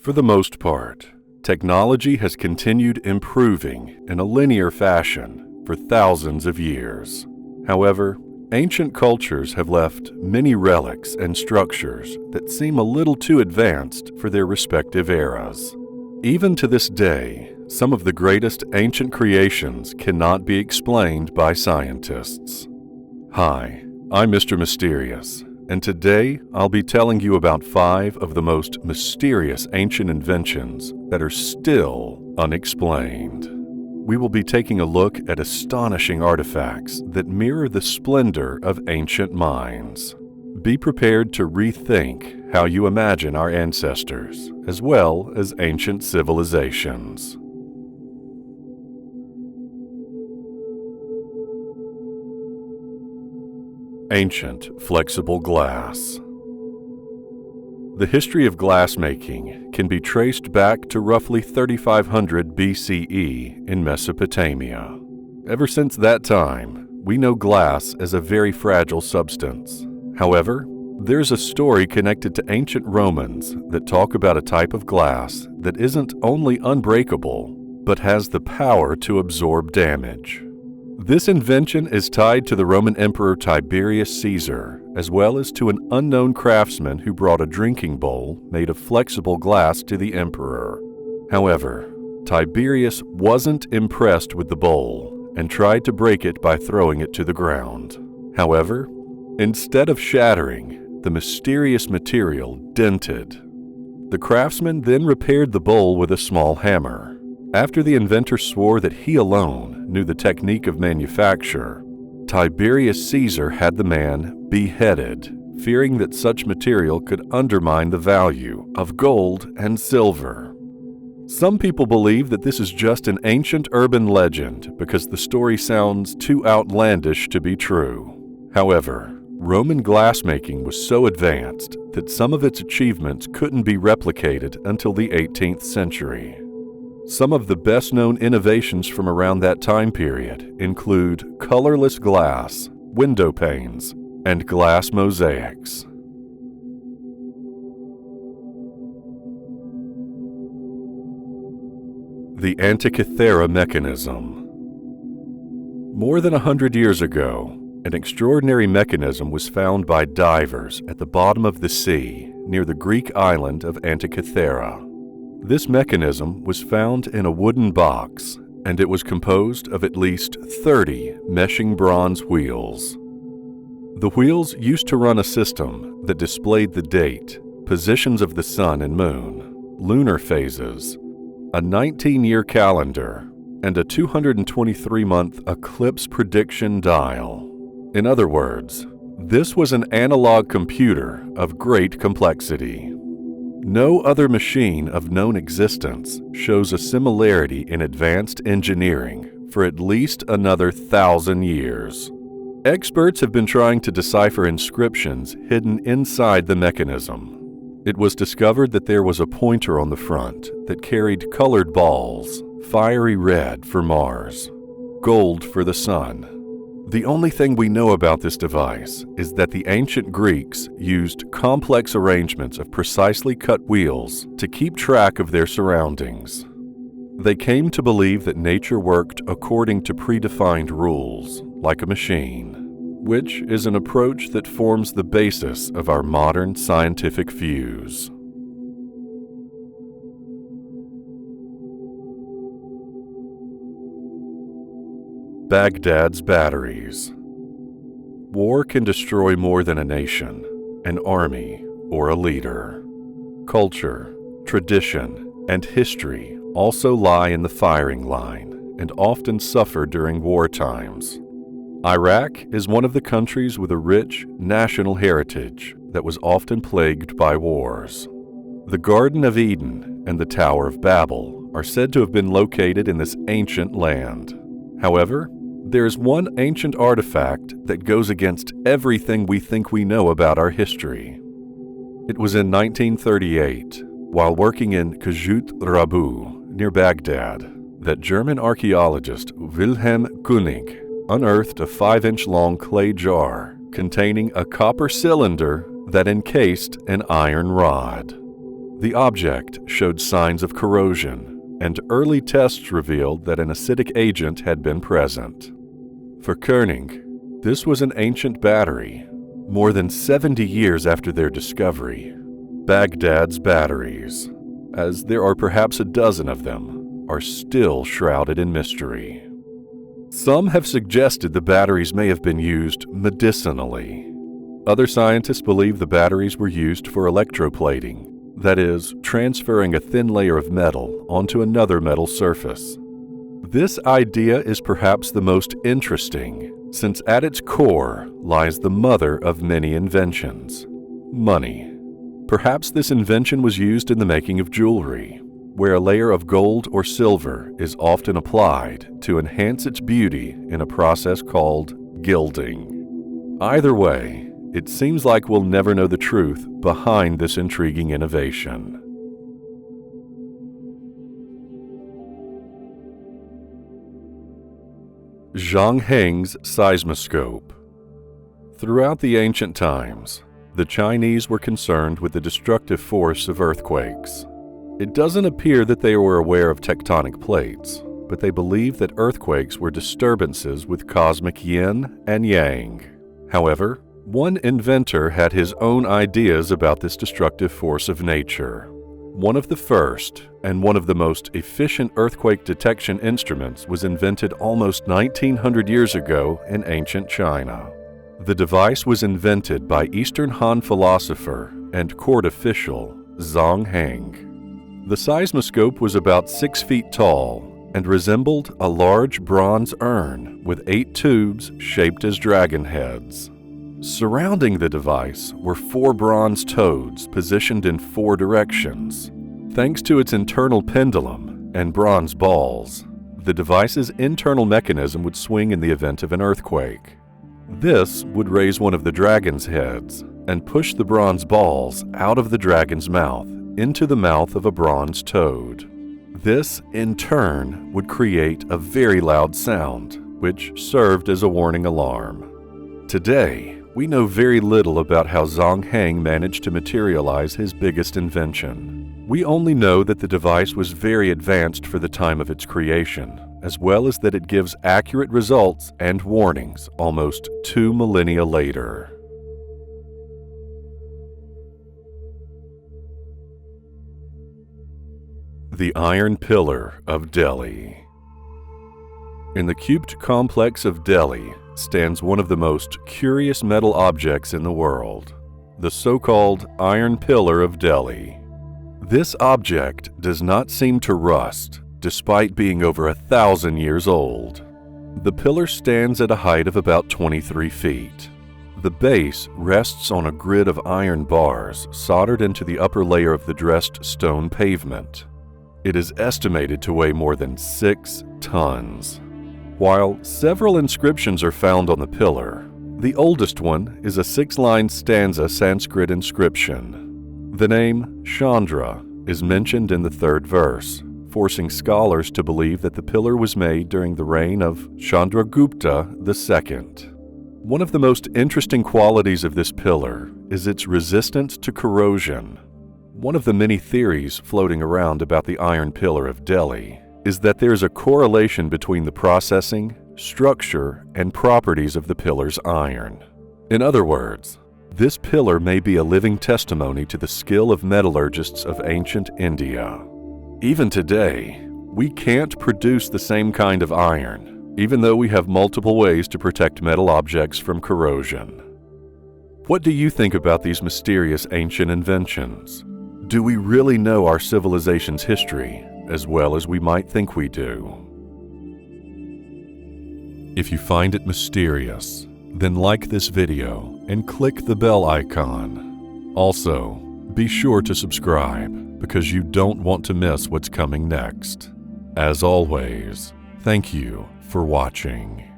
For the most part, technology has continued improving in a linear fashion for thousands of years. However, ancient cultures have left many relics and structures that seem a little too advanced for their respective eras. Even to this day, some of the greatest ancient creations cannot be explained by scientists. Hi, I'm Mr. Mysterious, and today I'll be telling you about 5 of the most mysterious ancient inventions that are still unexplained. We will be taking a look at astonishing artifacts that mirror the splendor of ancient minds. Be prepared to rethink how you imagine our ancestors, as well as ancient civilizations. Ancient flexible glass. The history of glassmaking can be traced back to roughly 3500 BCE in Mesopotamia. Ever since that time, we know glass as a very fragile substance. However, there's a story connected to ancient Romans that talk about a type of glass that isn't only unbreakable, but has the power to absorb damage. This invention is tied to the Roman Emperor Tiberius Caesar, as well as to an unknown craftsman who brought a drinking bowl made of flexible glass to the emperor. However, Tiberius wasn't impressed with the bowl and tried to break it by throwing it to the ground. However, instead of shattering, the mysterious material dented. The craftsman then repaired the bowl with a small hammer. After the inventor swore that he alone knew the technique of manufacture, Tiberius Caesar had the man beheaded, fearing that such material could undermine the value of gold and silver. Some people believe that this is just an ancient urban legend because the story sounds too outlandish to be true. However, Roman glassmaking was so advanced that some of its achievements couldn't be replicated until the 18th century. Some of the best-known innovations from around that time period include colorless glass, window panes, and glass mosaics. The Antikythera Mechanism. More than 100 years ago, an extraordinary mechanism was found by divers at the bottom of the sea near the Greek island of Antikythera. This mechanism was found in a wooden box, and it was composed of at least 30 meshing bronze wheels. The wheels used to run a system that displayed the date, positions of the sun and moon, lunar phases, a 19-year calendar, and a 223-month eclipse prediction dial. In other words, this was an analog computer of great complexity. No other machine of known existence shows a similarity in advanced engineering for at least another 1,000 years. Experts have been trying to decipher inscriptions hidden inside the mechanism. It was discovered that there was a pointer on the front that carried colored balls, fiery red for Mars, gold for the sun. The only thing we know about this device is that the ancient Greeks used complex arrangements of precisely cut wheels to keep track of their surroundings. They came to believe that nature worked according to predefined rules, like a machine, which is an approach that forms the basis of our modern scientific views. Baghdads Batteries. War can destroy more than a nation, an army, or a leader. Culture, tradition, and history also lie in the firing line and often suffer during war times. Iraq is one of the countries with a rich national heritage that was often plagued by wars. The Garden of Eden and the Tower of Babel are said to have been located in this ancient land. However, there is one ancient artifact that goes against everything we think we know about our history. It was in 1938, while working in Kajut Rabu near Baghdad, that German archaeologist Wilhelm König unearthed a 5-inch long clay jar containing a copper cylinder that encased an iron rod. The object showed signs of corrosion, and early tests revealed that an acidic agent had been present. For Koenig, this was an ancient battery, more than 70 years after their discovery. Baghdads Batteries, as there are perhaps a dozen of them, are still shrouded in mystery. Some have suggested the batteries may have been used medicinally. Other scientists believe the batteries were used for electroplating, that is, transferring a thin layer of metal onto another metal surface. This idea is perhaps the most interesting, since at its core lies the mother of many inventions: money. Perhaps this invention was used in the making of jewelry, where a layer of gold or silver is often applied to enhance its beauty in a process called gilding. Either way, it seems like we'll never know the truth behind this intriguing innovation. HENG's seismoscope. Throughout the ancient times, the Chinese were concerned with the destructive force of earthquakes. It doesn't appear that they were aware of tectonic plates, but they believed that earthquakes were disturbances with cosmic yin and yang. However, one inventor had his own ideas about this destructive force of nature. One of the first and one of the most efficient earthquake detection instruments was invented almost 1900 years ago in ancient China. The device was invented by Eastern Han philosopher and court official ZHANG. The seismoscope was about 6 feet tall and resembled a large bronze urn with 8 tubes shaped as dragon heads. Surrounding the device were 4 bronze toads positioned in 4 directions. Thanks to its internal pendulum and bronze balls, the device's internal mechanism would swing in the event of an earthquake. This would raise one of the dragon's heads and push the bronze balls out of the dragon's mouth into the mouth of a bronze toad. This, in turn, would create a very loud sound, which served as a warning alarm. Today, we know very little about how ZHANG managed to materialize his biggest invention. We only know that the device was very advanced for the time of its creation, as well as that it gives accurate results and warnings almost 2 millennia later. The Iron Pillar of Delhi. In the cubed complex of Delhi stands one of the most curious metal objects in the world, the so-called Iron Pillar of Delhi. This object does not seem to rust, despite being over 1,000 years old. The pillar stands at a height of about 23 feet. The base rests on a grid of iron bars soldered into the upper layer of the dressed stone pavement. It is estimated to weigh more than 6 tons. While several inscriptions are found on the pillar, the oldest one is a 6-line stanza Sanskrit inscription. The name Chandra is mentioned in the 3rd verse, forcing scholars to believe that the pillar was made during the reign of Chandragupta II. One of the most interesting qualities of this pillar is its resistance to corrosion. One of the many theories floating around about the Iron Pillar of Delhi is that there is a correlation between the processing, structure, and properties of the pillar's iron. In other words, this pillar may be a living testimony to the skill of metallurgists of ancient India. Even today, we can't produce the same kind of iron, even though we have multiple ways to protect metal objects from corrosion. What do you think about these mysterious ancient inventions? Do we really know our civilization's history as well as we might think we do? If you find it mysterious, then like this video and click the bell icon. Also, be sure to subscribe because you don't want to miss what's coming next. As always, thank you for watching.